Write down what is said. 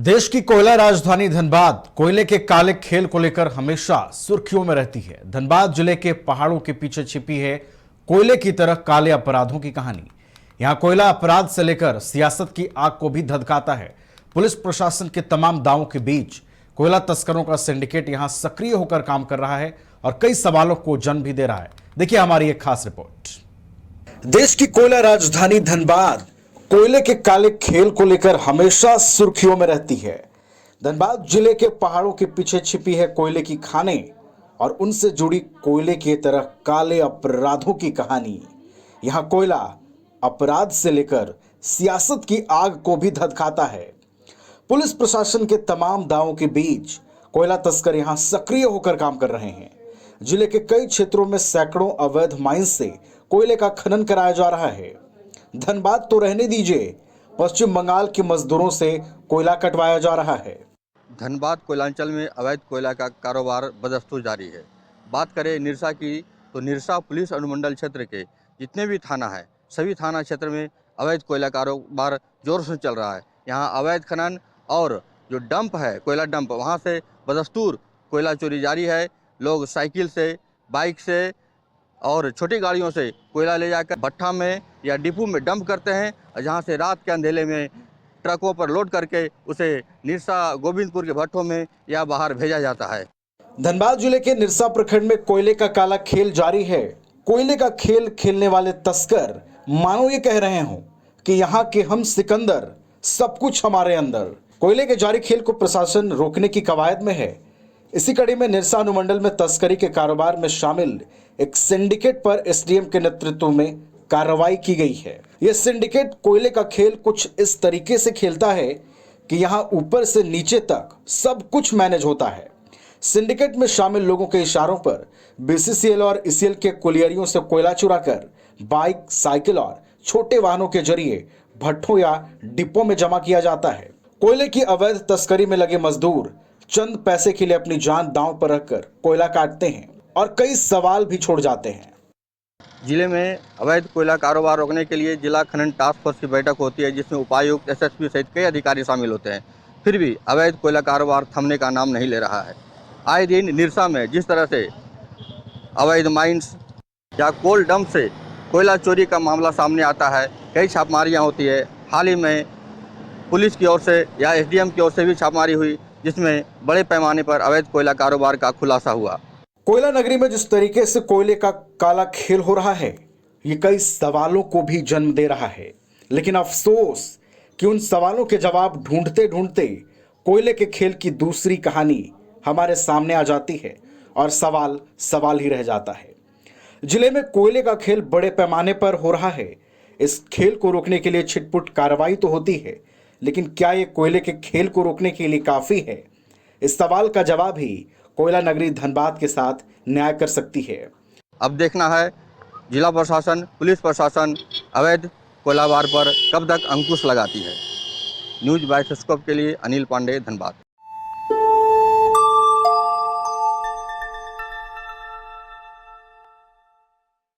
देश की कोयला राजधानी धनबाद कोयले के काले खेल को लेकर हमेशा सुर्खियों में रहती है। धनबाद जिले के पहाड़ों के पीछे छिपी है कोयले की तरह काले अपराधों की कहानी। यहां कोयला अपराध से लेकर सियासत की आग को भी धधकाता है। पुलिस प्रशासन के तमाम दावों के बीच कोयला तस्करों का सिंडिकेट यहां सक्रिय होकर काम कर रहा है और कई सवालों को जन्म भी दे रहा है। देखिए हमारी एक खास रिपोर्ट। देश की कोयला राजधानी धनबाद कोयले के काले खेल को लेकर हमेशा सुर्खियों में रहती है। धनबाद जिले के पहाड़ों के पीछे छिपी है कोयले की खानें और उनसे जुड़ी कोयले की तरह काले अपराधों की कहानी। यहां कोयला अपराध से लेकर सियासत की आग को भी धधकाता है। पुलिस प्रशासन के तमाम दावों के बीच कोयला तस्कर यहां सक्रिय होकर काम कर रहे हैं। जिले के कई क्षेत्रों में सैकड़ों अवैध माइंस से कोयले का खनन कराया जा रहा है। धनबाद तो रहने दीजिए, पश्चिम बंगाल के मजदूरों से कोयला कटवाया जा रहा है। धनबाद कोयलांचल में अवैध कोयला का कारोबार बदस्तूर जारी है। बात करें निरसा की तो निरसा पुलिस अनुमंडल क्षेत्र के जितने भी थाना है सभी थाना क्षेत्र में अवैध कोयला कारोबार जोर से चल रहा है। यहाँ अवैध खनन और जो डंप है कोयला डंप वहाँ से बदस्तूर कोयला चोरी जारी है। लोग साइकिल से, बाइक से और छोटी गाड़ियों से कोयला ले जाकर भट्ठा में या डिपो में डंप करते हैं, जहां से रात के अंधेले में ट्रकों पर लोड करके उसे निरसा गोविंदपुर के भट्ठों में या बाहर भेजा जाता है। धनबाद जिले के निरसा प्रखंड में कोयले का काला खेल जारी है। कोयले का खेल खेलने वाले तस्कर मानो ये कह रहे हों कि यहाँ के हम सिकंदर, सब कुछ हमारे अंदर। कोयले के जारी खेल को प्रशासन रोकने की कवायद में है। इसी कड़ी में निरसा अनुमंडल में तस्करी के कारोबार में शामिल एक सिंडिकेट पर एसडीएम के नेतृत्व में कार्रवाई की गई है। यह सिंडिकेट कोयले का खेल कुछ इस तरीके से खेलता है कि यहां ऊपर से नीचे तक सब कुछ मैनेज होता है। सिंडिकेट में शामिल लोगों के इशारों पर बीसीसीएल और ईसीएल के कुलियरियों से कोयला चुराकर बाइक, साइकिल और छोटे वाहनों के जरिए भट्ठों या डिपो में जमा किया जाता है। कोयले की अवैध तस्करी में लगे मजदूर चंद पैसे के लिए अपनी जान दांव पर रखकर कोयला काटते हैं और कई सवाल भी छोड़ जाते हैं। जिले में अवैध कोयला कारोबार रोकने के लिए जिला खनन टास्क फोर्स की बैठक होती है, जिसमें उपायुक्त, एसएसपी सहित कई अधिकारी शामिल होते हैं। फिर भी अवैध कोयला कारोबार थमने का नाम नहीं ले रहा है। आए दिन निरसा में जिस तरह से अवैध माइंस या कोल डंप से कोयला चोरी का मामला सामने आता है, कई छापेमारियाँ होती है। हाल ही में पुलिस की ओर से या एसडीएम की ओर से भी छापेमारी हुई, जिसमें बड़े पैमाने पर अवैध कोयला कारोबार का खुलासा हुआ। कोयला नगरी में जिस तरीके से कोयले का काला खेल हो रहा है, ये कई सवालों को भी जन्म दे रहा है। लेकिन अफसोस कि उन सवालों के जवाब ढूंढते ढूंढते कोयले के खेल की दूसरी कहानी हमारे सामने आ जाती है और सवाल सवाल ही रह जाता है। जिले में कोयले का खेल बड़े पैमाने पर हो रहा है। इस खेल को रोकने के लिए छिटपुट कार्रवाई तो होती है, लेकिन क्या ये कोयले के खेल को रोकने के लिए काफी है? इस सवाल का जवाब ही कोयला नगरी धनबाद के साथ न्याय कर सकती है। अब देखना है जिला प्रशासन, पुलिस प्रशासन अवैध कोयलाबार पर कब तक अंकुश लगाती है। न्यूज़ बाय स्कोप के लिए अनिल पांडे, धनबाद।